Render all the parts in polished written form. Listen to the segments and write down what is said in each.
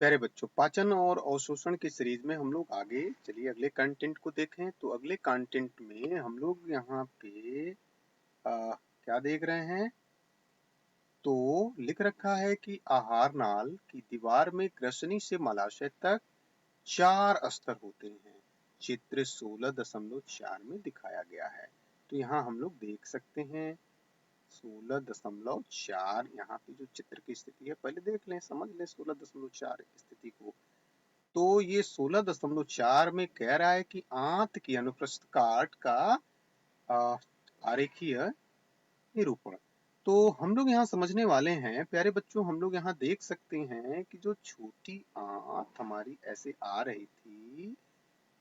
प्यारे बच्चों, पाचन और अवशोषण की सीरीज में हम लोग आगे चलिए अगले कंटेंट को देखें। तो अगले कंटेंट में हम लोग यहाँ पे क्या देख रहे हैं? तो लिख रखा है कि आहार नाल की दीवार में ग्रसनी से मलाशय तक 4 स्तर होते हैं। चित्र 16.4 में दिखाया गया है। तो यहाँ हम लोग देख सकते हैं 16.4 यहाँ पे जो चित्र की स्थिति है, पहले देख लें, समझ लें 16.4 स्थिति को। तो ये 16.4 में कह रहा है कि आंत की अनुप्रस्थ काट का आरेखीय निरूपण। तो हम लोग यहाँ समझने वाले हैं प्यारे बच्चों, हम लोग यहाँ देख सकते हैं कि जो छोटी आंत हमारी ऐसे आ रही थी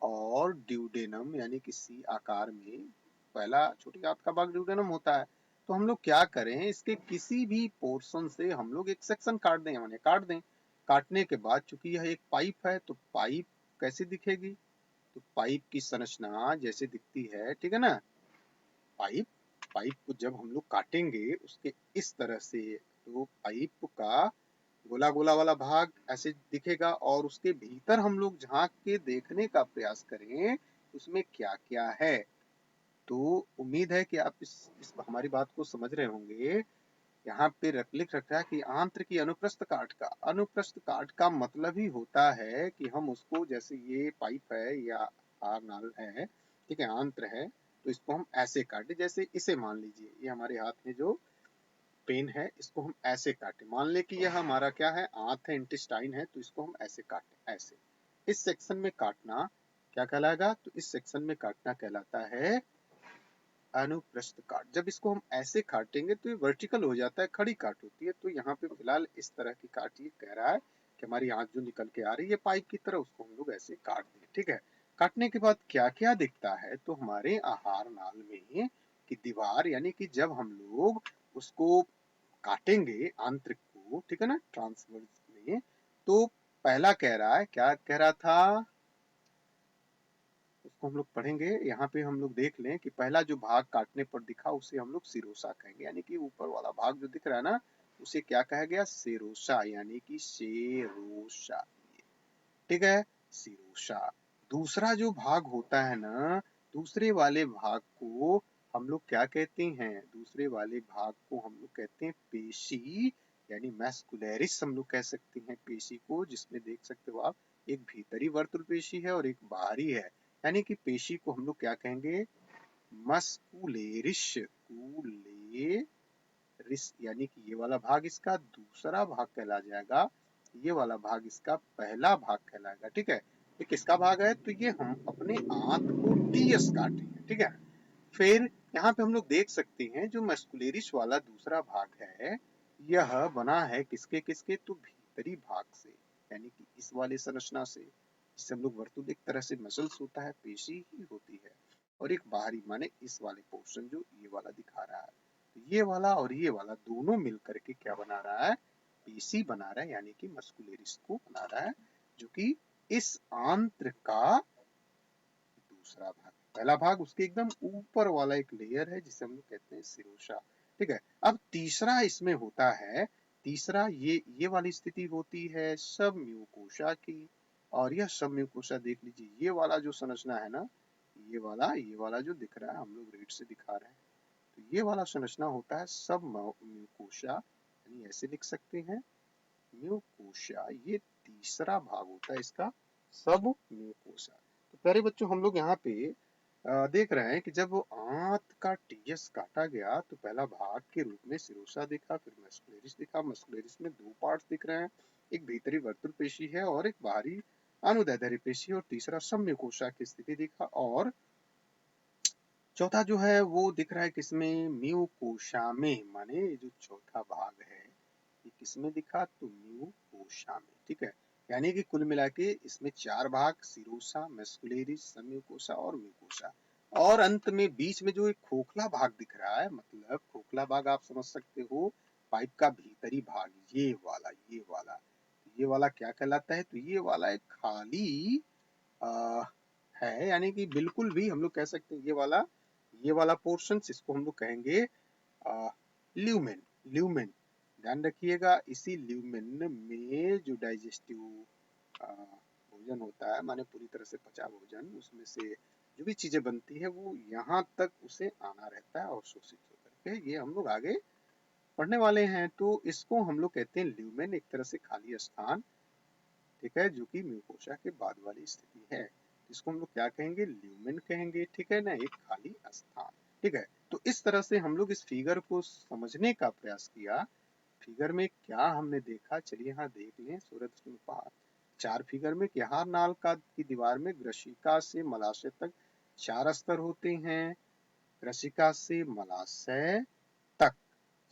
और ड्यूडेनम यानी कि सी आकार में, पहला छोटी आंत का भाग ड्यूडेनम होता है। तो हम लोग क्या करें, इसके किसी भी पोर्शन से हम लोग एक सेक्शन काट दें, माने काट दें। काटने के बाद चूंकि यह एक पाइप है, तो पाइप कैसे दिखेगी? तो पाइप की संरचना जैसे दिखती है, ठीक है ना। पाइप पाइप को जब हम लोग काटेंगे उसके इस तरह से, तो पाइप का गोला गोला वाला भाग ऐसे दिखेगा और उसके भीतर हम लोग झांक के देखने का प्रयास करें उसमें क्या क्या है। तो उम्मीद है कि आप इस हमारी बात को समझ रहे होंगे। यहाँ पे लिख रखा है कि आंत्र की अनुप्रस्थ काट का मतलब ही होता है कि हम उसको, जैसे ये पाइप है या आर नाल है, ठीक है, आंत्र है, तो इसको हम ऐसे काटे। जैसे इसे मान लीजिए, ये हमारे हाथ में जो पेन है, इसको हम ऐसे काटे। मान ले कि यह हमारा क्या है, आंत है, इंटेस्टाइन है, तो इसको हम ऐसे काटे, ऐसे। इस सेक्शन में काटना क्या कहलाएगा? तो इस सेक्शन में काटना कहलाता है अनुप्रस्थ काट। जब इसको हम ऐसे काटेंगे तो ये वर्टिकल हो जाता है, खड़ी काट होती है। तो यहाँ पे फिलहाल इस तरह की काट ये कह रहा है कि हमारी आंत जो निकल के आ रही है पाइप की तरह, उसको हम लोग ऐसे काट दें, ठीक है। काटने के बाद क्या क्या दिखता है? तो हमारे आहार नाल में की दीवार, यानी कि जब हम लोग उसको काटेंगे आंतरिक को, ठीक है ना, ट्रांसवर्स में, तो पहला कह रहा है, क्या कह रहा था, उसको हम लोग पढ़ेंगे। यहाँ पे हम लोग देख लें कि पहला जो भाग काटने पर दिखा उसे हम लोग सिरोसा कहेंगे, यानी कि ऊपर वाला भाग जो दिख रहा है ना, उसे क्या कहा गया? सिरोसा, यानी कि शेरोसा, ठीक है, सिरोसा। दूसरा जो भाग होता है ना, दूसरे वाले भाग को हम लोग क्या कहते हैं? दूसरे वाले भाग को हम लोग कहते हैं पेशी, यानी मैस्कुलरिस हम लोग कह सकते हैं पेशी को, जिसमें देख सकते हो आप एक भीतरी वर्तुल पेशी है और एक बाहरी है। यानी कि पेशी को हम लोग क्या कहेंगे? मस्कुलेरिस, कुलेरिस, यानी कि ये वाला भाग इसका दूसरा भाग कहला जाएगा, ये वाला भाग इसका पहला भाग कहलाएगा, ठीक है। ये किसका भाग है? तो ये हम अपने आंत को टीएस काटेंगे, ठीक है। फिर यहाँ पे हम लोग देख सकते हैं जो मस्कुलेरिस वाला दूसरा भाग है, यह बना है किसके किसके? तो भीतरी भाग से, यानी कि इस वाले संरचना से, जिसे हम लोग वर्तुल, एक तरह से मसल्स होता है, पेशी ही होती है, और एक बाहरी माने इस वाले पोर्शन जो ये वाला दिखा रहा है। तो ये वाला और ये वाला दोनों मिलकर के क्या बना रहा है? पेशी बना रहा है, यानी कि मस्कुलेरिस को बना रहा है, जो कि इस आंत्र का दूसरा भाग। पहला भाग उसके एकदम ऊपर वाला एक लेयर है जिसे हम लोग कहते हैं सिरोसा, ठीक है। अब तीसरा इसमें होता है, तीसरा ये वाली स्थिति होती है सब म्यूकोशा की। और यह सब म्यूकोशा देख लीजिए, ये वाला जो संरचना है ना, ये वाला जो दिख रहा है, हम लोग रेड से दिखा रहे हैं, तो ये वाला संरचना होता है सब म्यूकोशा, यानी ऐसे लिख सकते हैं म्यूकोशा। ये तीसरा भाग होता है इसका, सब म्यूकोशा। तो प्यारे बच्चों, हम लोग यहाँ पे देख रहे हैं कि जब वो आंत का टीएस काटा गया तो पहला भाग के रूप में सिरोसा दिखा, फिर मस्कुलेरिस दिखा। मस्कुलेरिस में दो पार्ट्स दिख रहे हैं, एक भीतरी वर्तुल पेशी है और एक बाहरी अनुदैर्ध्य पेशी, और तीसरा सब म्यूकोशा की स्थिति दिखा, और चौथा जो है वो दिख रहा है किसमें? म्यूकोशा में, माने ये जो चौथा भाग है ये किसमें दिखा? तो म्यूकोशा में, ठीक है। यानी कि कुल मिला के इसमें 4 भाग, सिरोसा, मस्कुलेरिस, सबम्यूकोशा और म्यूकोशा। और अंत में बीच में जो एक खोखला भाग दिख रहा है, मतलब खोखला भाग आप समझ सकते हो पाइप का भीतरी भाग, ये वाला क्या कहलाता है? तो ये वाला एक खाली आ, है, यानी कि बिल्कुल भी हम लोग कह सकते हैं ये वाला पोर्शन, इसको हम लोग कहेंगे ल्यूमेन, ल्यूमेन, ध्यान रखिएगा इसी ल्यूमेन में जो डाइजेस्टिव भोजन होता है, माने पूरी तरह से पचा भोजन, उसमें से जो भी चीजें बनती है वो यहाँ तक उसे आना रहता है और शोषित होकर के, ये हम लोग आगे पढ़ने वाले हैं। तो इसको हम लोग कहते हैं ल्यूमेन, एक तरह से खाली स्थान, ठीक है, जो कि म्यूकोसा के बाद वाली स्थिति है। इसको हम लोग क्या कहेंगे, ल्यूमेन कहेंगे, ठीक है ना, एक खाली स्थान, ठीक है। तो इस तरह से हम लोग इस फिगर को समझने का प्रयास किया। फिगर में क्या हमने देखा, चलिए यहाँ देख लें। सूरज 4 फिगर में कि आहार नाल का की दीवार में ग्रसिका से मलाशय तक 4 स्तर होते हैं। ग्रसिका से मलाशय तक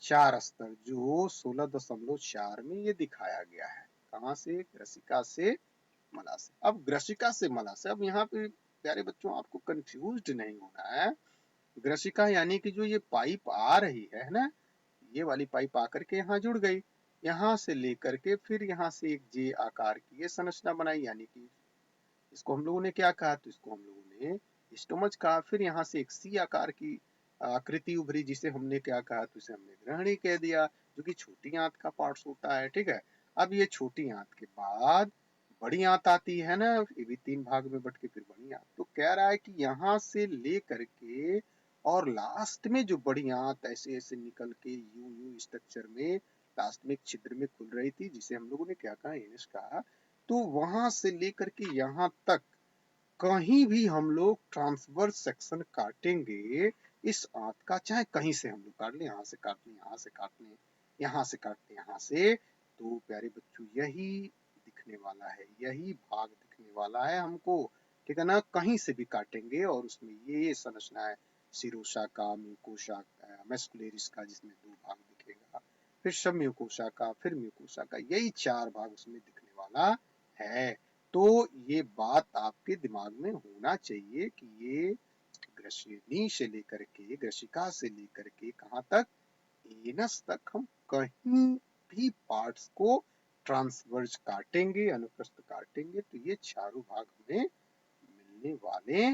4 स्तर, जो 16.4 में ये दिखाया गया है। कहाँ से, ग्रसिका से मलाशय। अब ग्रसिका से मलाशय, अब यहाँ पे प्यारे बच्चों आपको कंफ्यूज नहीं होना है। ग्रसिका यानी कि जो ये पाइप आ रही है ना, ये वाली पाइप आकर के यहाँ जुड़ गई, यहाँ से लेकर के फिर यहाँ से एक जे आकार की ये संरचना बनाई, यानी कि इसको हम लोगों ने क्या कहा, तो इसको हम लोगों ने स्टोमच कहा। फिर यहाँ से एक सी आकार की आकृति उभरी, जिसे हमने क्या कहा, तो इसे हमने ग्रहणी कह दिया, जो कि छोटी आंत का पार्ट्स होता है, ठीक है। अब ये छोटी आंत के बाद बड़ी आंत आती है ना, ये भी 3 भाग में बट के फिर बड़ी आंत। तो कह रहा है कि यहाँ से ले करके और लास्ट में जो बड़ी आंत ऐसे ऐसे निकल के यू यू स्ट्रक्चर में लास्ट में एक छिद्र में खुल रही थी, जिसे हम लोगों ने क्या कहा, एनस कहा। तो वहां से लेकर के यहाँ तक कहीं भी हम लोग ट्रांसवर्स सेक्शन काटेंगे इस आंत का, चाहे कहीं से हम लोग काट लें, यहाँ से काट लें, यहाँ से काट लें, यहाँ से काट लें, यहाँ से, तो प्यारे बच्चों यही दिखने वाला है, यही भाग दिखने वाला है हमको, ठीक है ना। कहीं से भी काटेंगे और उसमें ये संरचना है, सिरोसा का, म्यूकोसा, मस्कुलेरिस का, जिसमें 2 भाग दिखेगा, फिर सब म्यूकोसा का, फिर म्यूकोसा का, यही 4 भाग उसमें दिखने वाला है। तो ये बात आपके दिमाग में होना चाहिए कि ये ग्रसनी से लेकर के, ग्रसिका से लेकर के कहाँ तक, एनस तक हम कहीं भी पार्ट्स को ट्रांसवर्स काटेंगे, अनुप्रस्थ काटेंगे, तो ये चारों भाग हमें मिलने वाले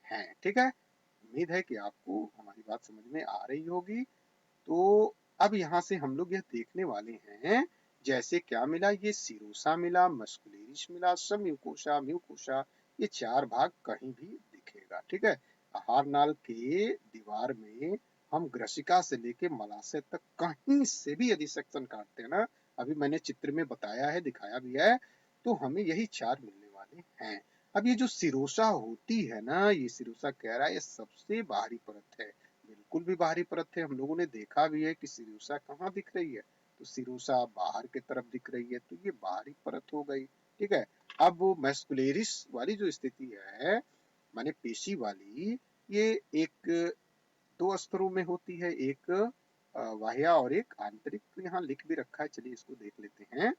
हैं, ठीक है। उम्मीद है कि आपको हमारी बात समझ में आ रही होगी। तो अब यहाँ से हम लोग यह देखने वाले हैं, जैसे क्या मिला, ये सिरोसा मिला, मस्कुलेरिस मिला, सब म्यूकोसा, म्यूकोसा, ये 4 भाग कहीं भी दिखेगा, ठीक है। आहार नाल के दीवार में हम ग्रसिका से लेके मलाशय तक कहीं से भी यदि सेक्शन काटते हैं ना, अभी मैंने चित्र में बताया है, दिखाया भी है, तो हमें यही 4 मिलने वाले हैं। अब ये जो सिरोसा होती है ना, ये सिरोसा कह रहा है ये सबसे बाहरी परत है, बिल्कुल भी बाहरी परत है। हम लोगों ने देखा भी है कि सिरोसा कहाँ दिख रही है, तो सिरोसा बाहर की तरफ दिख रही है, तो ये बाहरी परत हो गई, ठीक है। अब वो मैस्कुलेरिस वाली जो स्थिति है, माने पेशी वाली, ये एक 2 स्तरों में होती है, एक बाह्य और एक आंतरिक। तो यहाँ लिख भी रखा है, चलिए इसको देख लेते हैं,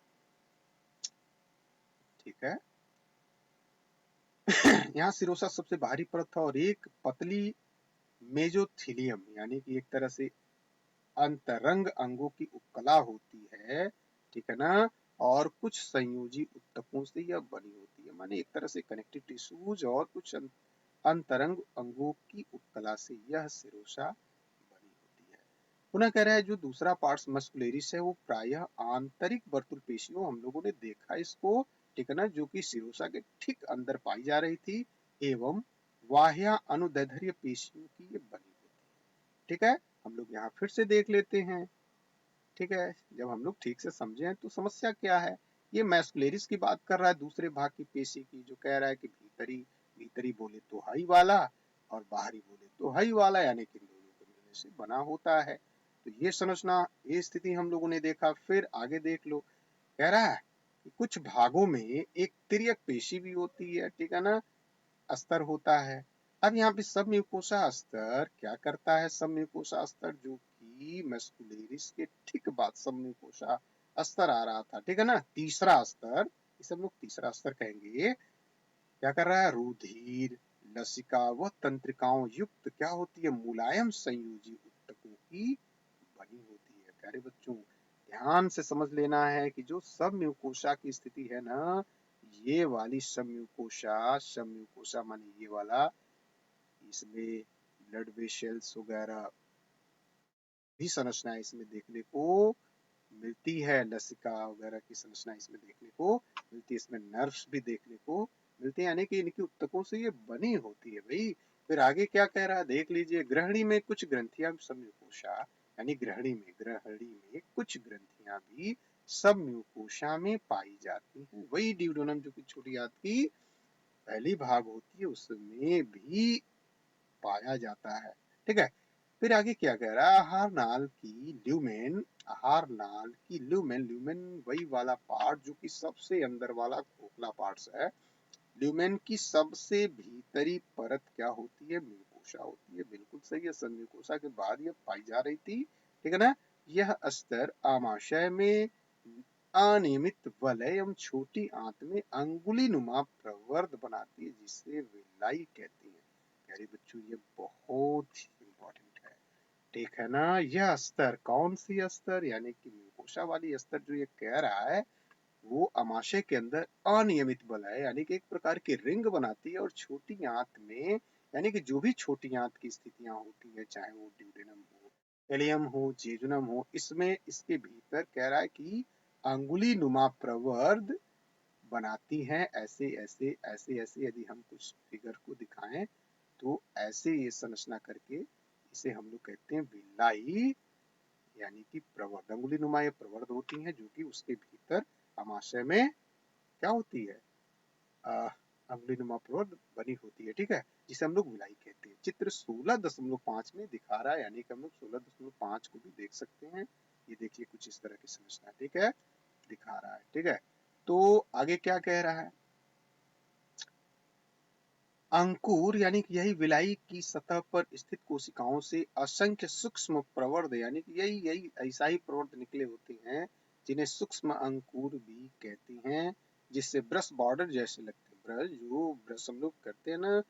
ठीक है। यहाँ सिरोसा सबसे बाहरी परत था और एक पतली मेजोथिलियम, यानी कि एक तरह से अंतरंग अंगों की उपकला होती है, ठीक है ना, और कुछ संयोजी उत्तकों से यह बनी होती है, माने एक तरह से कनेक्टिव टिश्यूज और कुछ अंतरंग अंगों की उपकला से यह सिरोसा बनी होती है। पुनः कह रहा है जो दूसरा पार्ट्स मस्कुलेरिस है, वो प्रायः आंतरिक वर्तुल पेशियों, हम लोगों ने देखा इसको, ठीक है ना, जो कि सिरोसा के ठीक अंदर पाई जा रही थी, एवं बाह्य अनुदैर्ध्य पेशियों की ये बनी होती है, ठीक है। हम लोग यहाँ फिर से देख लेते हैं, ठीक है। जब हम लोग ठीक से समझे तो समस्या क्या है, ये मैस्कुलेरिस की बात कर रहा है, दूसरे भाग की पेशी की, जो कह रहा है कि भीतरी भीतरी बोले तो हाई वाला और बाहरी बोले तो हाई वाला, यानी कि दोनों को मिलने से बना होता है। तो ये संरचना, ये स्थिति हम लोगों ने देखा। फिर आगे देख लो, कह रहा है कि कुछ भागों में एक तिर्यक पेशी भी होती है, ठीक है ना, अस्तर होता है। अब यहाँ पे सब म्यूकोसा अस्तर क्या करता है, सब म्यूकोसा अस्तर जो कि मस्कुलेरिस के ठीक बाद सब म्यूकोसा अस्तर आ रहा था, ठीक है ना, तीसरा अस्तर, इसे हम लोग तीसरा अस्तर कहेंगे, क्या कर रहा है, रुधिर, लसिका व तंत्रिकाओं युक्त क्या होती है, मुलायम संयोजी ऊतकों की बनी होती है। प्यारे बच्चों ध्यान से समझ लेना है कि जो सब म्यूकोसा की स्थिति है ना, ये वाली सब म्यूकोसा माने ये वाला, इसमें ब्लड वेसल्स वगैरह भी संरचना इसमें देखने को मिलती है, लसिका वगैरह की संरचना इसमें देखने को मिलती है, इसमें नर्व्स भी देखने को मिलते हैं, यानी कि इनकी उत्तकों से ये बनी होती है भाई। फिर आगे क्या कह रहा है देख लीजिए, ग्रहणी में कुछ ग्रंथियां सब म्यूकोसा, यानी ग्रहणी में कुछ ग्रंथियां भी सब म्यूकोसा में पाई जाती हैं। वही ड्यूडेनम जो कि छोटी आंत की पहली भाग होती है उसमें भी पाया जाता है, ठीक है। फिर आगे क्या कह रहा है, आहार नाल की ल्यूमेन, आहार नाल की ल्यूमेन, ल्यूमेन वही वाला पार्ट जो कि सबसे अंदर वाला खोखला पार्ट है। ल्यूमेन की सबसे भीतरी परत क्या होती है, म्यूकोसा होती है, बिल्कुल सही है, सब म्यूकोसा के बाद ये पाई जा रही थी, ठीक है ना। यह स्तर आमाशय में अनियमित वलय एवं छोटी आंत में अंगुली नुमा प्रवर्ध बनाती है, जिसे विलाई कहती है। प्यारे बच्चों ये बहुत इंपॉर्टेंट है, ठीक है ना। यह स्तर कौन सी स्तर, यानी कि म्यूकोसा वाली स्तर जो ये कह रहा है वो अमाशय के अंदर अनियमित वलय यानी कि एक प्रकार की रिंग बनाती है, और छोटी आंत में यानी कि जो भी छोटी आंत की स्थितियां होती है, चाहे वो ड्यूडेनम हो, एलियम हो, जेजुनम हो, इसमें इसके भीतर कह रहा है कि अंगुली नुमा प्रवर्ध बनाती हैं। ऐसे ऐसे ऐसे ऐसे यदि हम कुछ फिगर को दिखाएं तो ऐसे ये संरचना करके इसे हम लोग कहते हैं विलाई, यानी कि प्रवर्ध, अंगुली नुमा ये प्रवर्ध होती हैं जो कि उसके भीतर अमाशय में क्या होती है, अंगुली नुमा प्रवर्ध बनी होती है, ठीक है, जिसे हम लोग विलाई कहते हैं। चित्र 16.5 में दिखा रहा है, यानी कि हम लोग 16.5 को भी देख सकते हैं। ये देखिए कुछ इस तरह की संरचना, ठीक है, दिखा रहा है, ठीक है। तो आगे क्या कह रहा है, अंकुर यानी कि यही विलाई की सतह पर स्थित कोशिकाओं से असंख्य सूक्ष्म प्रवर्ध, यानी कि यही यही ऐसा ही प्रवर्ध निकले होते हैं, जिन्हें सूक्ष्म अंकुर भी कहते हैं, जिससे ब्रश बॉर्डर जैसे लगते हैं। ब्रश जो ब्रश हम लोग करते हैं ना,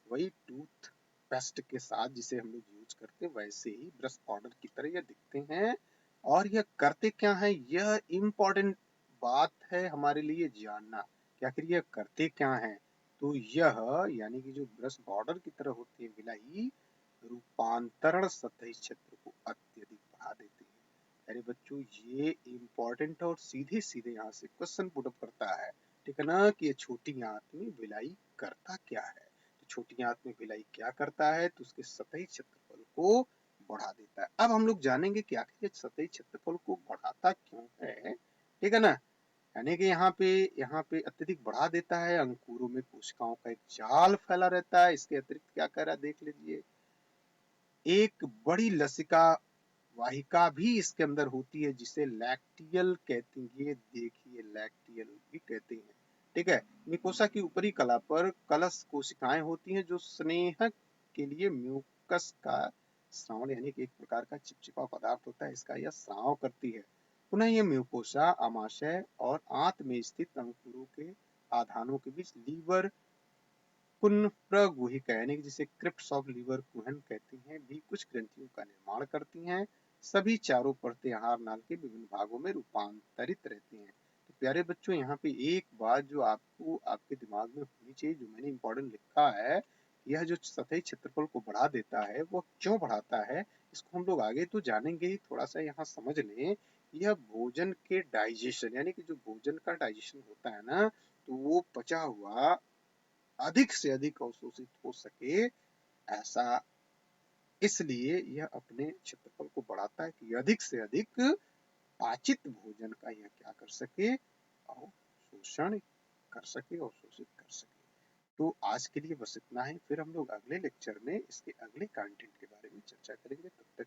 वही टूथ पेस्ट के साथ जिसे हम लोग यूज करते हैं, वैसे ही ब्रश बॉर्डर की तरह ये दिखते हैं। और यह करते क्या है, यह इम्पोर्टेंट बात है हमारे लिए जानना कि आखिर यह करते क्या है। तो यह यानी कि जो ब्रश बॉर्डर की तरह होती है विलाई, रूपांतरण सतही क्षेत्र को अत्यधिक बढ़ा देते हैं। अरे बच्चों ये इम्पोर्टेंट और सीधे सीधे यहाँ से क्वेश्चन पुट अप करता है, ठीक है ना, कि ये छोटी आंत में विलाई करता क्या है। तो छोटी आंत में विलाई क्या करता है, तो उसके सतही क्षेत्रफल को बढ़ा देता है। अब हम लोग जानेंगे कि आखिर ये सतही क्षेत्रफल को बढ़ाता क्यों है, ठीक है ना। यानी कि यहाँ पे अत्यधिक बढ़ा देता है, अंकुरों में कोशिकाओं का एक जाल फैला रहता है। इसके अतिरिक्त क्या कह रहा है देख लीजिए, एक बड़ी लसिका वाहिका भी इसके अंदर होती है, जिसे लैक्टियल कहते हैं। ये देखिए लैक्टियल भी कहते हैं, ठीक है। मिकोसा की ऊपरी कला पर कलश कोशिकाएं होती हैं, जो स्नेहक के लिए म्यूकस का स्राव, यानी कि एक प्रकार का चिपचिपा पदार्थ होता है, इसका यह स्राव करती है। पुनः ये म्यूकोसा अमाशय और आंत में स्थित अंकुरों के आधानों के बीच लीवर कुन्प्रगुहिका यानी कि जिसे क्रिप्ट्स ऑफ लीवर कुहन कहते हैं, भी कुछ ग्रंथियों का निर्माण करती हैं। सभी चारों परतें आहार नाल के विभिन्न भागों में रूपांतरित रहती हैं। तो प्यारे बच्चों यहाँ पे एक बात जो आपको आपके दिमाग में होनी चाहिए, जो मैंने इम्पोर्टेंट लिखा है, यह जो सतही क्षेत्रफल को बढ़ा देता है वो क्यों बढ़ाता है, इसको हम लोग आगे तो जानेंगे ही, थोड़ा सा यहाँ समझ लें। यह भोजन के डाइजेशन यानी कि जो भोजन का डाइजेशन होता है ना, तो वो पचा हुआ अधिक से अधिक अवशोषित हो सके, ऐसा इसलिए यह अपने क्षेत्रफल को बढ़ाता है कि अधिक से अधिक पाचित भोजन का यह क्या कर सके, और शोषण कर सके और शोषित कर सके। तो आज के लिए बस इतना ही, फिर हम लोग अगले लेक्चर में इसके अगले कंटेंट के बारे में चर्चा करेंगे। तब तक